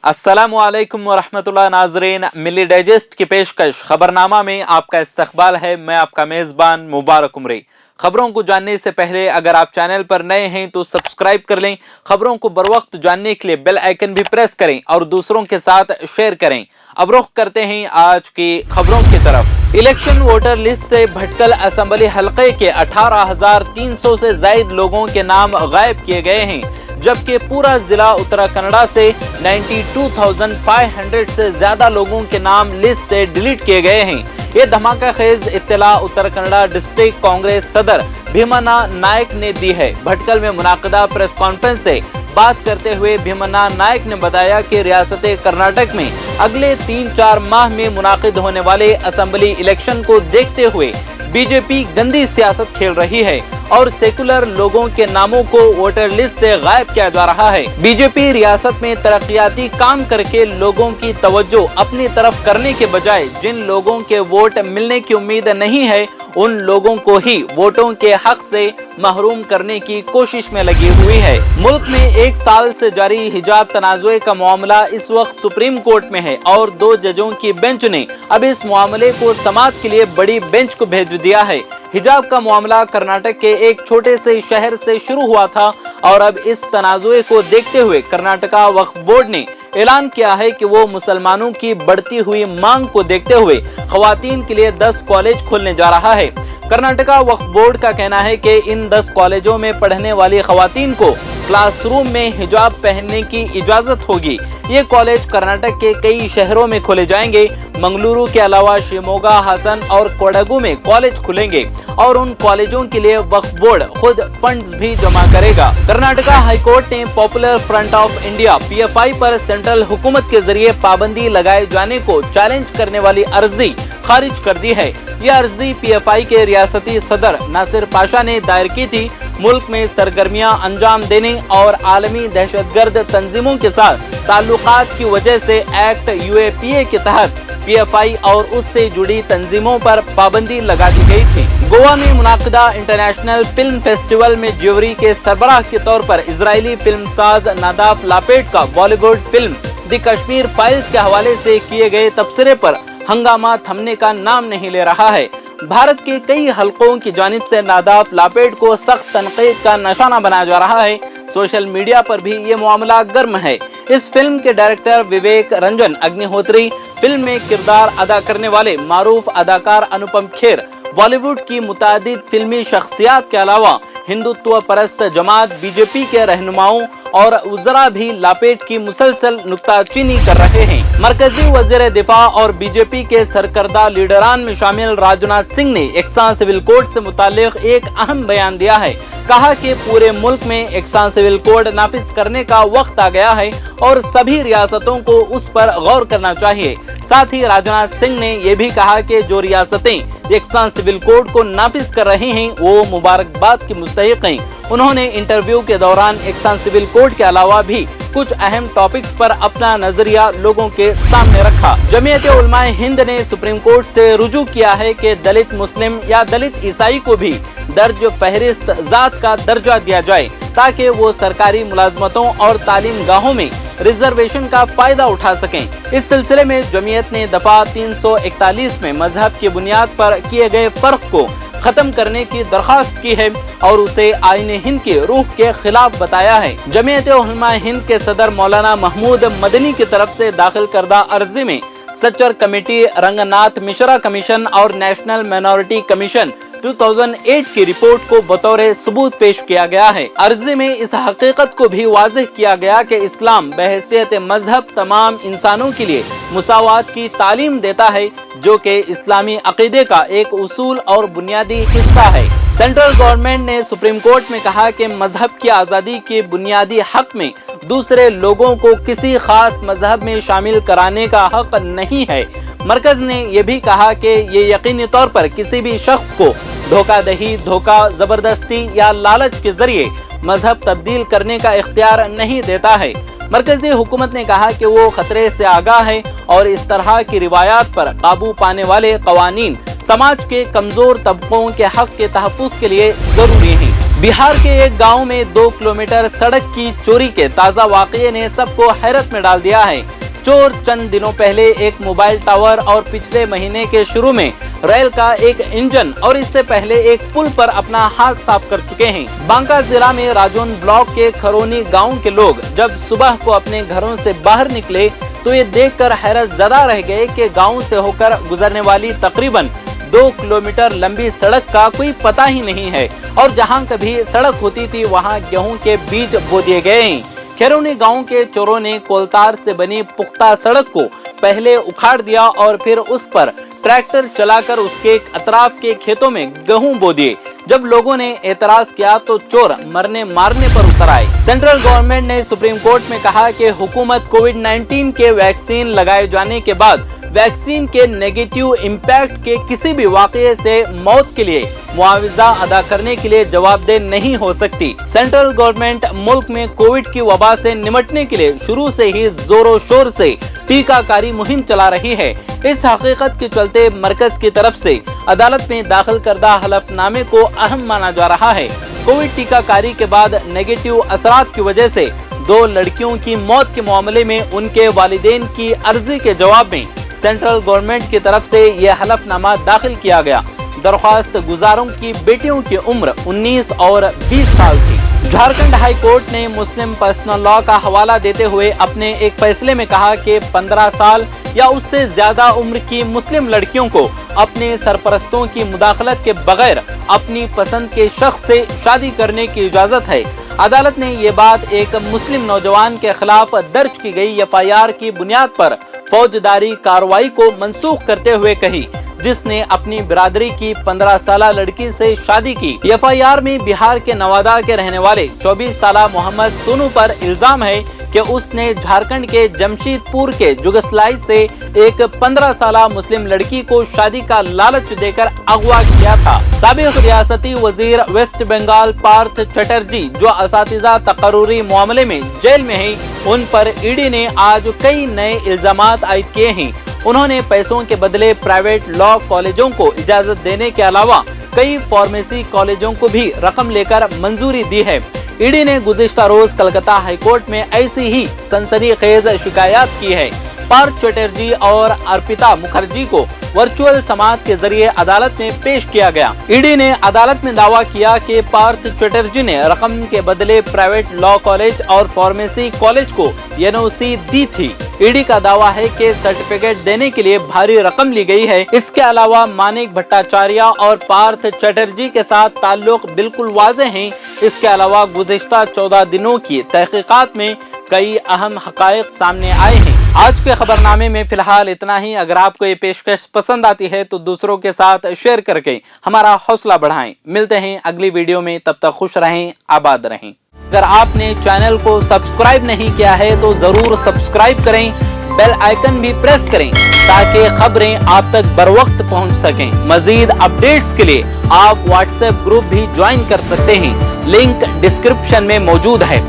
अस्सलामुअलैकुम वरहमतुल्लाह नाज़रीन, मिली डाइजेस्ट की पेशकश खबरनामा में आपका इस्तकबाल है। मैं आपका मेज़बान मुबारक उमरी। खबरों को जानने से पहले अगर आप चैनल पर नए हैं तो सब्सक्राइब कर लें। खबरों को बर वक्त जानने के लिए बेल आइकन भी प्रेस करें और दूसरों के साथ शेयर करें। अब रुख करते हैं आज की खबरों की तरफ। इलेक्शन वोटर लिस्ट से भटकल असेंबली हलके के 18,300 से ज्यादा लोगों के नाम गायब किए गए हैं, जबकि पूरा जिला उत्तरा कन्नड़ा से 92,500 से ज्यादा लोगों के नाम लिस्ट से डिलीट किए गए हैं। ये धमाका खेज इत्तला उत्तर कन्नड़ा डिस्ट्रिक्ट कांग्रेस सदर भीमन्ना नायक ने दी है। भटकल में मुनाकिदा प्रेस कॉन्फ्रेंस से बात करते हुए भीमन्ना नायक ने बताया कि रियासत कर्नाटक में अगले 3-4 माह में मुनाकिद होने वाले असेंबली इलेक्शन को देखते हुए बीजेपी गंदी सियासत खेल रही है और सेकुलर लोगों के नामों को वोटर लिस्ट से गायब किया जा रहा है। बीजेपी रियासत में तरक्याती काम करके लोगों की तवज्जो अपनी तरफ करने के बजाय जिन लोगों के वोट मिलने की उम्मीद नहीं है उन लोगों को ही वोटों के हक से महरूम करने की कोशिश में लगी हुई है। मुल्क में 1 साल से जारी हिजाब तनाज़ुए का मामला इस वक्त सुप्रीम कोर्ट में है और 2 जजों की बेंच ने अब इस मामले को समाअत के लिए बड़ी बेंच को भेज दिया है। हिजाब का मामला कर्नाटक के एक छोटे से शहर से शुरू हुआ था और अब इस तनाज़ुए को देखते हुए कर्नाटका वक्फ बोर्ड ने ऐलान किया है कि वो मुसलमानों की बढ़ती हुई मांग को देखते हुए खवातीन के लिए 10 कॉलेज खोलने जा रहा है। कर्नाटका वक्फ बोर्ड का कहना है कि इन 10 कॉलेजों में पढ़ने वाली खवातीन को क्लासरूम में हिजाब पहनने की इजाजत होगी। ये कॉलेज कर्नाटक के कई शहरों में खोले जाएंगे। मंगलुरु के अलावा शिमोगा, हासन और कोडगु में कॉलेज खुलेंगे और उन कॉलेजों के लिए वक्फ बोर्ड खुद फंड्स भी जमा करेगा। कर्नाटका हाईकोर्ट ने popular front of India PFI पर सेंट्रल हुकूमत के जरिए पाबंदी लगाए जाने को चैलेंज करने वाली अर्जी खारिज कर दी है। यह अर्जी पीएफआई के रियासती सदर नासिर पाशा ने दायर की थी। मुल्क में सरगर्मियां अंजाम देने और आलमी दहशतगर्द तंजीमों के साथ ताल्लुकात की वजह से एक्ट यूएपीए के तहत पीएफआई और उससे जुड़ी तंजीमों पर पाबंदी लगा दी गई थी। गोवा में मुनाकिदा इंटरनेशनल फिल्म फेस्टिवल में ज्यूरी के सरबराह के तौर पर इजरायली फिल्मसाज नादाफ लापेट का Bollywood film the Kashmir files के हवाले से किए गए तबसरे पर हंगामा थमने का नाम नहीं ले रहा है। भारत के कई हलकों की जानिब से नादाफ लापेट को सख्त तनकीद का निशाना बनाया जा रहा है। सोशल मीडिया पर भी ये मामला गर्म है। इस फिल्म के डायरेक्टर विवेक रंजन अग्निहोत्री, फिल्म में किरदार अदा करने वाले मारूफ अदाकार अनुपम खेर, बॉलीवुड की मुतादिद फिल्मी शख्सियात के अलावा हिंदुत्व परस्त जमात बीजेपी के रहनुमाओं और उज़रा भी लापेट की मुसलसल नुक्ताचीनी कर रहे हैं। मरकजी वज़ीर दिफा और बीजेपी के सरकर्दा लीडरान में शामिल राजनाथ सिंह ने एकसां सिविल कोड से मुतालिक एक अहम बयान दिया है। कहा कि पूरे मुल्क में एकसां सिविल कोड नाफिज करने का वक्त आ गया है और सभी रियासतों को उस पर गौर करना चाहिए। साथ ही राजनाथ सिंह ने यह भी कहा कि जो रियासतें एकसां सिविल कोड को नाफिज कर रही हैं वो मुबारकबाद की मुस्तहिक हैं। उन्होंने इंटरव्यू के दौरान एकसां सिविल कोड के अलावा भी कुछ अहम टॉपिक्स पर अपना नजरिया लोगों के सामने रखा। जमीयत उलमाए हिंद ने सुप्रीम कोर्ट से रुजू किया है कि दलित मुस्लिम या दलित ईसाई को भी दर्ज फहरिस्त जात का दर्जा दिया जाए ताकि वो सरकारी मुलाजमतों और तालीम गाहों में रिजर्वेशन का फायदा उठा सकें। इस सिलसिले में जमीयत ने दफा 341 में मजहब की बुनियाद पर किए गए फर्क को खत्म करने की दरख्वास्त की है और उसे आईन हिंद की रूह के खिलाफ बताया है। जमीयत उलमा हिंद के सदर मौलाना महमूद मदनी की तरफ से दाखिल करदा अर्जी में सच्चर कमेटी, रंगनाथ मिश्रा कमीशन और नेशनल माइनॉरिटी कमीशन 2008 की रिपोर्ट को बतौर सबूत पेश किया गया है। अर्जी में इस हकीकत को भी वाज़ेह किया गया कि इस्लाम बहैसियत मजहब तमाम इंसानों के लिए मुसावात की तालीम देता है, जो कि इस्लामी अकीदे का एक उसूल और बुनियादी हिस्सा है। सेंट्रल गवर्नमेंट ने सुप्रीम कोर्ट में कहा कि मजहब की आज़ादी के बुनियादी हक में दूसरे लोगों को किसी खास मजहब में शामिल कराने का हक नहीं है। मरकज ने यह भी कहा कि ये यकीनी तौर पर किसी भी शख्स को धोखाधड़ी, धोखा, जबरदस्ती या लालच के जरिए मजहब तब्दील करने का इख्तियार नहीं देता है। मरकजी हुकूमत ने कहा कि वो खतरे से आगाह है और इस तरह की रिवायात पर काबू पाने वाले कवानीन समाज के कमजोर तबकों के हक के तहफ़्फ़ुज़ के लिए जरूरी हैं। बिहार के एक गांव में 2 किलोमीटर सड़क की चोरी के ताज़ा वाक़ये ने सबको हैरत में डाल दिया है। चोर चंद दिनों पहले एक मोबाइल टावर और पिछले महीने के शुरू में रेल का एक इंजन और इससे पहले एक पुल पर अपना हाथ साफ कर चुके हैं। बांका जिला में राजौन ब्लॉक के खरोनी गांव के लोग जब सुबह को अपने घरों से बाहर निकले तो ये देखकर हैरत ज़दा रह गए कि गांव से होकर गुजरने वाली तकरीबन 2 किलोमीटर लंबी सड़क का कोई पता ही नहीं है और जहां कभी सड़क होती थी वहां गेहूं के बीज बो दिए गए हैं। खैरोनी गांव के चोरों ने कोलतार से बनी पुख्ता सड़क को पहले उखाड़ दिया और फिर उस पर ट्रैक्टर चलाकर उसके अतराफ के खेतों में गेहूं बो दिए। जब लोगों ने एतराज किया तो चोर मरने मारने पर उतर आए। सेंट्रल गवर्नमेंट ने सुप्रीम कोर्ट में कहा कि हुकूमत कोविड-19 के वैक्सीन लगाए जाने के बाद वैक्सीन के नेगेटिव इम्पैक्ट के किसी भी वाकये से मौत के लिए मुआवजा अदा करने के लिए जवाबदेह नहीं हो सकती। सेंट्रल गवर्नमेंट मुल्क में कोविड की वबा से निपटने के लिए शुरू से ही जोरों शोर से टीकाकारी मुहिम चला रही है। इस हकीकत के चलते मरकज की तरफ से अदालत में दाखिल करदा हलफनामे को अहम माना जा रहा है। कोविड टीकाकारी के बाद नेगेटिव असरात की वजह से 2 लड़कियों की मौत के मामले में उनके वालिदैन की अर्जी के जवाब में सेंट्रल गवर्नमेंट की तरफ से यह हलफनामा दाखिल किया गया। दरख्वास्त गुजारों की बेटियों की उम्र 19 और 20 साल थी। झारखंड हाई कोर्ट ने मुस्लिम पर्सनल लॉ का हवाला देते हुए अपने एक फैसले में कहा कि 15 साल या उससे ज्यादा उम्र की मुस्लिम लड़कियों को अपने सरपरस्तों की मुदाखलत के बगैर अपनी पसंद के शख्स से शादी करने की इजाजत है। अदालत ने ये बात एक मुस्लिम नौजवान के खिलाफ दर्ज की गई FIR की बुनियाद पर फौजदारी कार्रवाई को मंसूख करते हुए कही, जिसने अपनी बिरादरी की 15 साल लड़की से शादी की। FIR में बिहार के नवादा के रहने वाले 24 साल मोहम्मद सोनू पर इल्जाम है कि उसने झारखंड के जमशेदपुर के जुगसलाई से एक 15 साल मुस्लिम लड़की को शादी का लालच देकर अगवा किया था। साबिक रियासती वजीर वेस्ट बंगाल पार्थ चटर्जी जो असातिज़ा तकर्रुरी मामले में जेल में है, उन पर ईडी ने आज कई नए इल्जामात आयद किए हैं। उन्होंने पैसों के बदले प्राइवेट लॉ कॉलेजों को इजाजत देने के अलावा कई फार्मेसी कॉलेजों को भी रकम लेकर मंजूरी दी है। ईडी ने गुज़िश्ता रोज कलकत्ता हाईकोर्ट में ऐसी ही सनसनीखेज शिकायत की है। पार्थ चटर्जी और अर्पिता मुखर्जी को वर्चुअल समाअत के जरिए अदालत में पेश किया गया। ईडी ने अदालत में दावा किया कि पार्थ चटर्जी ने रकम के बदले प्राइवेट लॉ कॉलेज और फार्मेसी कॉलेज को NOC दी थी। ईडी का दावा है कि सर्टिफिकेट देने के लिए भारी रकम ली गई है। इसके अलावा मानिक भट्टाचार्य और पार्थ चटर्जी के साथ ताल्लुक बिल्कुल वाज़ेह हैं। इसके अलावा गुज़िश्ता 14 दिनों की तहकीकात में कई अहम हक़ाइक़ सामने आए हैं। आज के खबरनामे में फिलहाल इतना ही। अगर आपको ये पेशकश पसंद आती है तो दूसरों के साथ शेयर करके हमारा हौसला बढ़ाएं। मिलते हैं अगली वीडियो में, तब तक खुश रहें, आबाद रहें। अगर आपने चैनल को सब्सक्राइब नहीं किया है तो जरूर सब्सक्राइब करें, बेल आइकन भी प्रेस करें ताकि खबरें आप तक बर वक्त पहुँच सकें। मजीद अपडेट्स के लिए आप WhatsApp ग्रुप भी ज्वाइन कर सकते हैं, लिंक डिस्क्रिप्शन में मौजूद है।